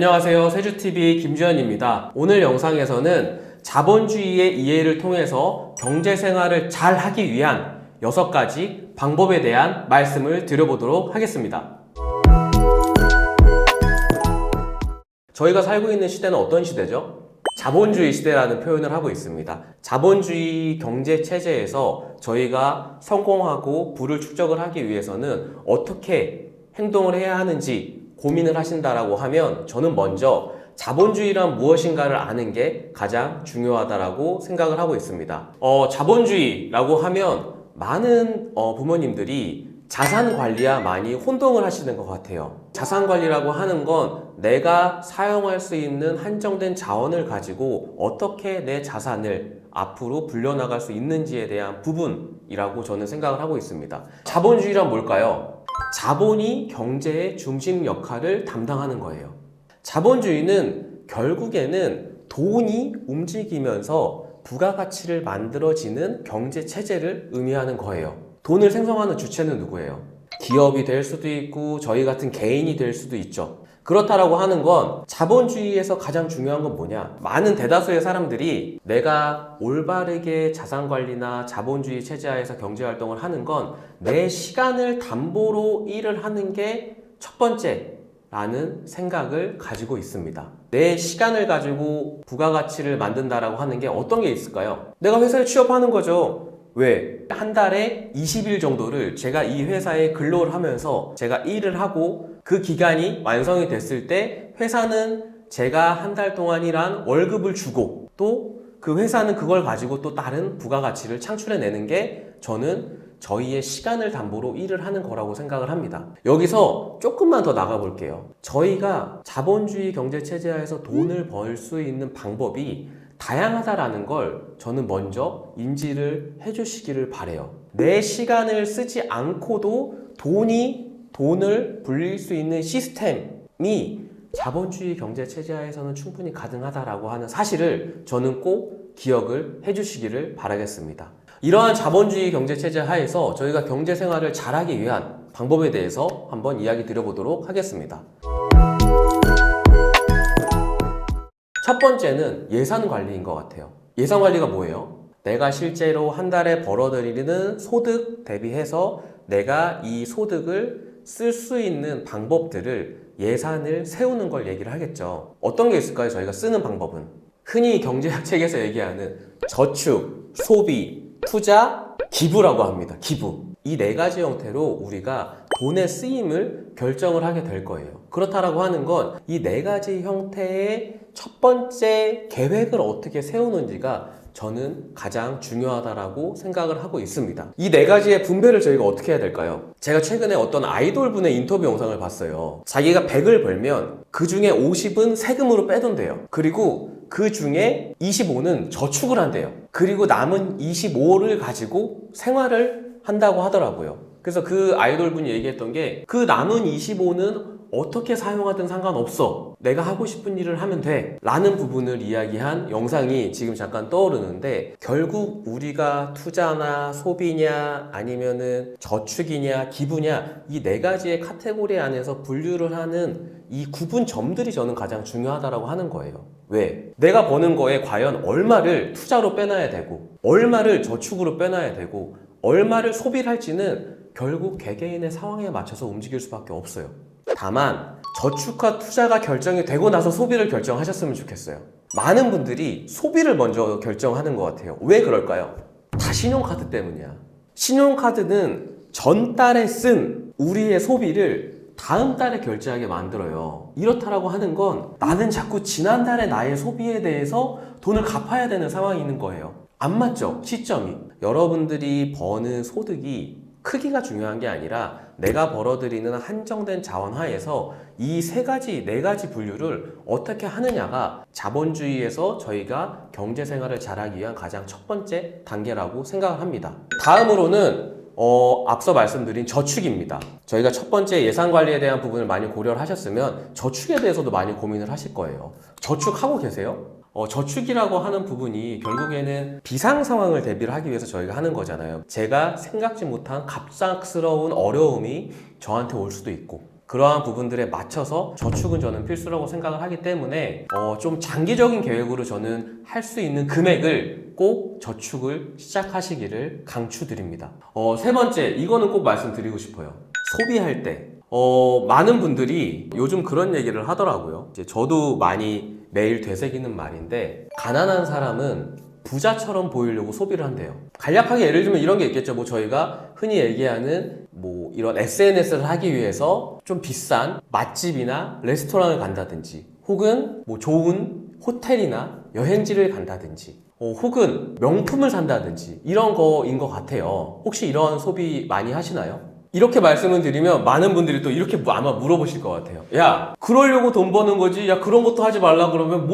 안녕하세요. 세주TV 김주현입니다. 오늘 영상에서는 자본주의의 이해를 통해서 경제생활을 잘 하기 위한 6가지 방법에 대한 말씀을 드려보도록 하겠습니다. 저희가 살고 있는 시대는 어떤 시대죠? 자본주의 시대라는 표현을 하고 있습니다. 자본주의 경제체제에서 저희가 성공하고 부를 축적을 하기 위해서는 어떻게 행동을 해야 하는지 고민을 하신다라고 하면 저는 먼저 자본주의란 무엇인가를 아는 게 가장 중요하다라고 생각을 하고 있습니다. 자본주의라고 하면 많은 부모님들이 자산 관리와 많이 혼동을 하시는 것 같아요. 자산 관리라고 하는 건 내가 사용할 수 있는 한정된 자원을 가지고 어떻게 내 자산을 앞으로 불려나갈 수 있는지에 대한 부분이라고 저는 생각을 하고 있습니다. 자본주의란 뭘까요? 자본이 경제의 중심 역할을 담당하는 거예요. 자본주의는 결국에는 돈이 움직이면서 부가가치를 만들어지는 경제체제를 의미하는 거예요. 돈을 생성하는 주체는 누구예요? 기업이 될 수도 있고 저희 같은 개인이 될 수도 있죠. 그렇다라고 하는 건 자본주의에서 가장 중요한 건 뭐냐? 많은 대다수의 사람들이 내가 올바르게 자산관리나 자본주의 체제하에서 경제활동을 하는 건 내 시간을 담보로 일을 하는 게 첫 번째라는 생각을 가지고 있습니다. 내 시간을 가지고 부가가치를 만든다라고 하는 게 어떤 게 있을까요? 내가 회사에 취업하는 거죠. 왜? 한 달에 20일 정도를 제가 이 회사에 근로를 하면서 제가 일을 하고 그 기간이 완성이 됐을 때 회사는 제가 한 달 동안 일한 월급을 주고 또 그 회사는 그걸 가지고 또 다른 부가가치를 창출해내는 게 저는 저희의 시간을 담보로 일을 하는 거라고 생각을 합니다. 여기서 조금만 더 나가볼게요. 저희가 자본주의 경제체제하에서 돈을 벌 수 있는 방법이 다양하다라는 걸 저는 먼저 인지를 해주시기를 바래요. 내 시간을 쓰지 않고도 돈을 불릴 수 있는 시스템이 자본주의 경제체제하에서는 충분히 가능하다라고 하는 사실을 저는 꼭 기억을 해주시기를 바라겠습니다. 이러한 자본주의 경제체제 하에서 저희가 경제생활을 잘하기 위한 방법에 대해서 한번 이야기 드려보도록 하겠습니다. 첫 번째는 예산 관리인 것 같아요. 예산 관리가 뭐예요? 내가 실제로 한 달에 벌어들이는 소득 대비해서 내가 이 소득을 쓸 수 있는 방법들을 예산을 세우는 걸 얘기를 하겠죠. 어떤 게 있을까요? 저희가 쓰는 방법은 흔히 경제학 책에서 얘기하는 저축, 소비, 투자, 기부라고 합니다. 기부. 이 4가지 형태로 우리가 돈의 쓰임을 결정을 하게 될 거예요. 그렇다라고 하는 건 이 4가지 형태의 첫 번째 계획을 어떻게 세우는지가 저는 가장 중요하다라고 생각을 하고 있습니다. 이 4가지의 분배를 저희가 어떻게 해야 될까요? 제가 최근에 어떤 아이돌 분의 인터뷰 영상을 봤어요. 자기가 100을 벌면 그 중에 50은 세금으로 빼둔대요. 그리고 그 중에 25는 저축을 한대요. 그리고 남은 25를 가지고 생활을 한다고 하더라고요. 그래서 그 아이돌 분이 얘기했던 게 그 남은 25는 어떻게 사용하든 상관없어. 내가 하고 싶은 일을 하면 돼. 라는 부분을 이야기한 영상이 지금 잠깐 떠오르는데 결국 우리가 투자나 소비냐 아니면은 저축이냐 기부냐 이 4가지의 카테고리 안에서 분류를 하는 이 구분점들이 저는 가장 중요하다고 하는 거예요. 왜? 내가 버는 거에 과연 얼마를 투자로 빼놔야 되고 얼마를 저축으로 빼놔야 되고 얼마를 소비를 할지는 결국 개개인의 상황에 맞춰서 움직일 수밖에 없어요. 다만 저축과 투자가 결정이 되고 나서 소비를 결정하셨으면 좋겠어요. 많은 분들이 소비를 먼저 결정하는 것 같아요. 왜 그럴까요? 다 신용카드 때문이야. 신용카드는 전달에 쓴 우리의 소비를 다음 달에 결제하게 만들어요. 이렇다라고 하는 건 나는 자꾸 지난달에 나의 소비에 대해서 돈을 갚아야 되는 상황이 있는 거예요. 안 맞죠? 시점이. 여러분들이 버는 소득이 크기가 중요한 게 아니라 내가 벌어들이는 한정된 자원 하에서 이 3가지, 4가지 분류를 어떻게 하느냐가 자본주의에서 저희가 경제생활을 잘하기 위한 가장 첫 번째 단계라고 생각을 합니다. 다음으로는 앞서 말씀드린 저축입니다. 저희가 첫 번째 예산 관리에 대한 부분을 많이 고려를 하셨으면 저축에 대해서도 많이 고민을 하실 거예요. 저축하고 계세요? 저축이라고 하는 부분이 결국에는 비상 상황을 대비를 하기 위해서 저희가 하는 거잖아요. 제가 생각지 못한 갑작스러운 어려움이 저한테 올 수도 있고 그러한 부분들에 맞춰서 저축은 저는 필수라고 생각을 하기 때문에 좀 장기적인 계획으로 저는 할 수 있는 금액을 꼭 저축을 시작하시기를 강추드립니다. 세 번째, 이거는 꼭 말씀드리고 싶어요. 소비할 때 많은 분들이 요즘 그런 얘기를 하더라고요. 이제 저도 많이 매일 되새기는 말인데, 가난한 사람은 부자처럼 보이려고 소비를 한대요. 간략하게 예를 들면 이런 게 있겠죠. 뭐 저희가 흔히 얘기하는 뭐 이런 SNS를 하기 위해서 좀 비싼 맛집이나 레스토랑을 간다든지, 혹은 뭐 좋은 호텔이나 여행지를 간다든지, 혹은 명품을 산다든지, 이런 거인 것 같아요. 혹시 이런 소비 많이 하시나요? 이렇게 말씀을 드리면 많은 분들이 또 이렇게 아마 물어보실 것 같아요. 야, 그러려고 돈 버는 거지? 야, 그런 것도 하지 말라 그러면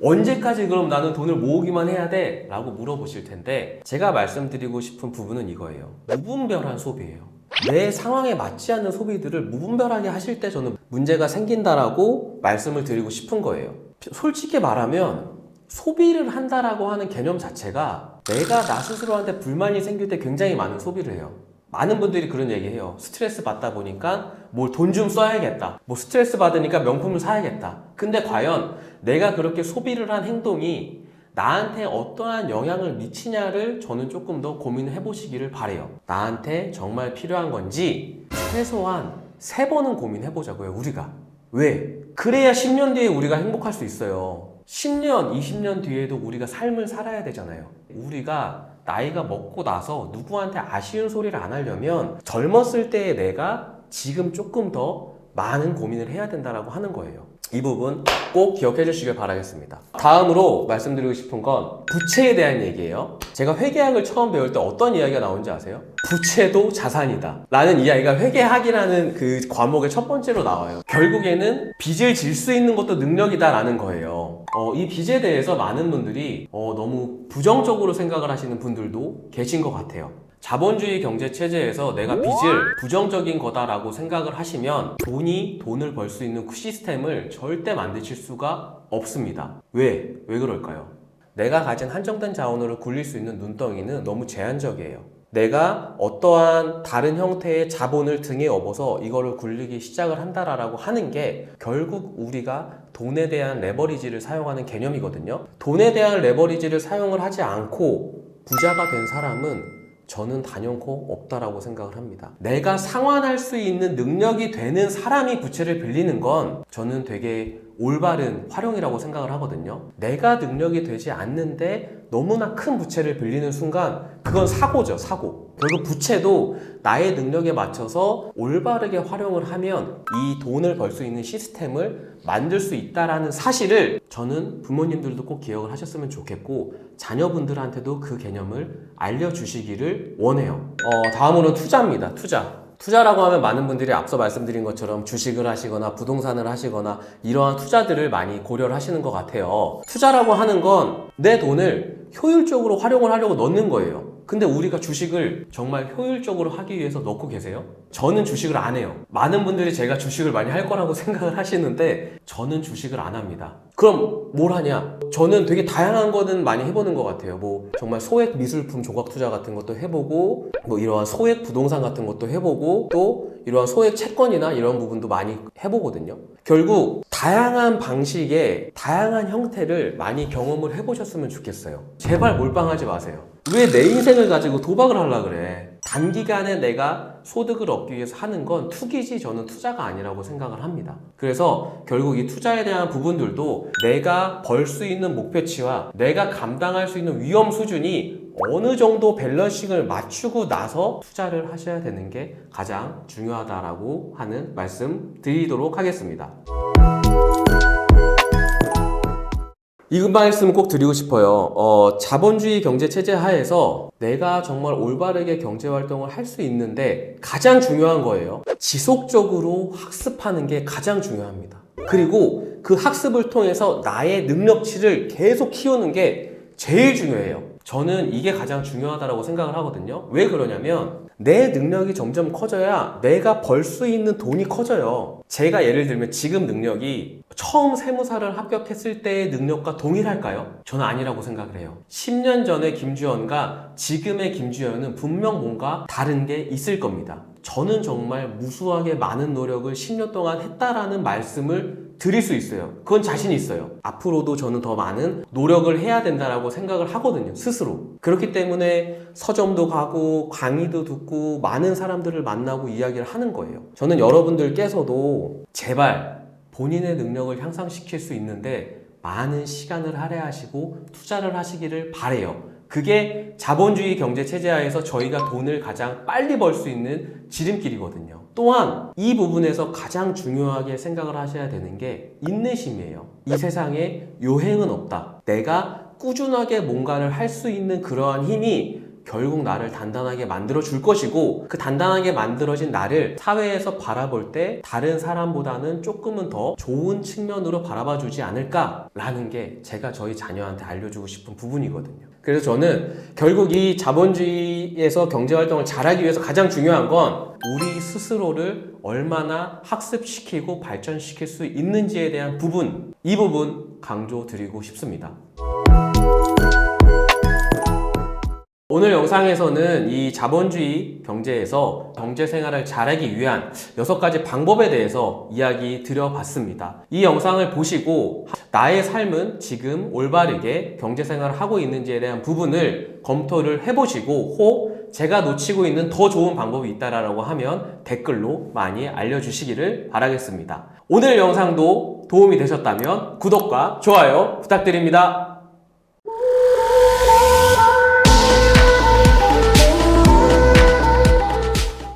언제까지 그럼 나는 돈을 모으기만 해야 돼? 라고 물어보실 텐데, 제가 말씀드리고 싶은 부분은 이거예요. 무분별한 소비예요. 내 상황에 맞지 않는 소비들을 무분별하게 하실 때 저는 문제가 생긴다라고 말씀을 드리고 싶은 거예요. 솔직히 말하면 소비를 한다라고 하는 개념 자체가 내가 나 스스로한테 불만이 생길 때 굉장히 많은 소비를 해요. 많은 분들이 그런 얘기해요. 스트레스 받다 보니까 뭘 돈 좀 써야겠다. 뭐 스트레스 받으니까 명품을 사야겠다. 근데 과연 내가 그렇게 소비를 한 행동이 나한테 어떠한 영향을 미치냐를 저는 조금 더 고민을 해보시기를 바래요. 나한테 정말 필요한 건지 최소한 3번은 고민해보자고요, 우리가. 왜? 그래야 10년 뒤에 우리가 행복할 수 있어요. 10년, 20년 뒤에도 우리가 삶을 살아야 되잖아요. 우리가 나이가 먹고 나서 누구한테 아쉬운 소리를 안 하려면 젊었을 때의 내가 지금 조금 더 많은 고민을 해야 된다고 하는 거예요. 이 부분 꼭 기억해 주시길 바라겠습니다. 다음으로 말씀드리고 싶은 건 부채에 대한 얘기예요. 제가 회계학을 처음 배울 때 어떤 이야기가 나오는지 아세요? 부채도 자산이다 라는 이야기가 회계학이라는 그 과목의 첫 번째로 나와요. 결국에는 빚을 질 수 있는 것도 능력이다 라는 거예요. 이 빚에 대해서 많은 분들이 너무 부정적으로 생각을 하시는 분들도 계신 것 같아요. 자본주의 경제 체제에서 내가 빚을 부정적인 거다라고 생각을 하시면 돈을 벌 수 있는 그 시스템을 절대 만드실 수가 없습니다. 왜 그럴까요? 내가 가진 한정된 자원으로 굴릴 수 있는 눈덩이는 너무 제한적이에요. 내가 어떠한 다른 형태의 자본을 등에 업어서 이거를 굴리기 시작을 한다라고 하는 게 결국 우리가 돈에 대한 레버리지를 사용하는 개념이거든요. 돈에 대한 레버리지를 사용을 하지 않고 부자가 된 사람은 저는 단연코 없다라고 생각을 합니다. 내가 상환할 수 있는 능력이 되는 사람이 부채를 빌리는 건 저는 되게 올바른 활용이라고 생각을 하거든요. 내가 능력이 되지 않는데 너무나 큰 부채를 빌리는 순간 그건 사고죠, 사고. 결국 부채도 나의 능력에 맞춰서 올바르게 활용을 하면 이 돈을 벌 수 있는 시스템을 만들 수 있다라는 사실을 저는 부모님들도 꼭 기억을 하셨으면 좋겠고 자녀분들한테도 그 개념을 알려주시기를 원해요. 다음으로는 투자입니다. 투자라고 하면 많은 분들이 앞서 말씀드린 것처럼 주식을 하시거나 부동산을 하시거나 이러한 투자들을 많이 고려를 하시는 것 같아요. 투자라고 하는 건 내 돈을 효율적으로 활용을 하려고 넣는 거예요. 근데 우리가 주식을 정말 효율적으로 하기 위해서 넣고 계세요? 저는 주식을 안 해요. 많은 분들이 제가 주식을 많이 할 거라고 생각을 하시는데 저는 주식을 안 합니다. 그럼 뭘 하냐? 저는 되게 다양한 거는 많이 해보는 것 같아요. 뭐 정말 소액 미술품 조각 투자 같은 것도 해보고 뭐 이러한 소액 부동산 같은 것도 해보고 또 이러한 소액 채권이나 이런 부분도 많이 해보거든요. 결국 다양한 방식의 다양한 형태를 많이 경험을 해보셨으면 좋겠어요. 제발 몰빵하지 마세요. 왜 내 인생을 가지고 도박을 하려고 그래? 단기간에 내가 소득을 얻기 위해서 하는 건 투기지 저는 투자가 아니라고 생각을 합니다. 그래서 결국 이 투자에 대한 부분들도 내가 벌 수 있는 목표치와 내가 감당할 수 있는 위험 수준이 어느 정도 밸런싱을 맞추고 나서 투자를 하셔야 되는 게 가장 중요하다라고 하는 말씀 드리도록 하겠습니다. 이 말씀 꼭 드리고 싶어요. 자본주의 경제 체제 하에서 내가 정말 올바르게 경제 활동을 할 수 있는데 가장 중요한 거예요. 지속적으로 학습하는 게 가장 중요합니다. 그리고 그 학습을 통해서 나의 능력치를 계속 키우는 게 제일 중요해요. 저는 이게 가장 중요하다고 생각을 하거든요. 왜 그러냐면 내 능력이 점점 커져야 내가 벌 수 있는 돈이 커져요. 제가 예를 들면 지금 능력이 처음 세무사를 합격했을 때의 능력과 동일할까요? 저는 아니라고 생각을 해요. 10년 전의 김주현과 지금의 김주현은 분명 뭔가 다른 게 있을 겁니다. 저는 정말 무수하게 많은 노력을 10년 동안 했다라는 말씀을 드릴 수 있어요. 그건 자신 있어요. 앞으로도 저는 더 많은 노력을 해야 된다라고 생각을 하거든요, 스스로. 그렇기 때문에 서점도 가고 강의도 듣고 많은 사람들을 만나고 이야기를 하는 거예요. 저는 여러분들께서도 제발 본인의 능력을 향상시킬 수 있는데 많은 시간을 할애하시고 투자를 하시기를 바라요. 그게 자본주의 경제 체제하에서 저희가 돈을 가장 빨리 벌 수 있는 지름길이거든요. 또한 이 부분에서 가장 중요하게 생각을 하셔야 되는 게 인내심이에요. 이 세상에 요행은 없다. 내가 꾸준하게 뭔가를 할 수 있는 그러한 힘이 결국 나를 단단하게 만들어 줄 것이고, 그 단단하게 만들어진 나를 사회에서 바라볼 때 다른 사람보다는 조금은 더 좋은 측면으로 바라봐 주지 않을까라는 게 제가 저희 자녀한테 알려주고 싶은 부분이거든요. 그래서 저는 결국 이 자본주의에서 경제활동을 잘하기 위해서 가장 중요한 건 우리 스스로를 얼마나 학습시키고 발전시킬 수 있는지에 대한 부분, 이 부분 강조드리고 싶습니다. 오늘 영상에서는 이 자본주의 경제에서 경제 생활을 잘하기 위한 6가지 방법에 대해서 이야기 드려봤습니다. 이 영상을 보시고 나의 삶은 지금 올바르게 경제 생활을 하고 있는지에 대한 부분을 검토를 해보시고, 혹 제가 놓치고 있는 더 좋은 방법이 있다라고 하면 댓글로 많이 알려주시기를 바라겠습니다. 오늘 영상도 도움이 되셨다면 구독과 좋아요 부탁드립니다.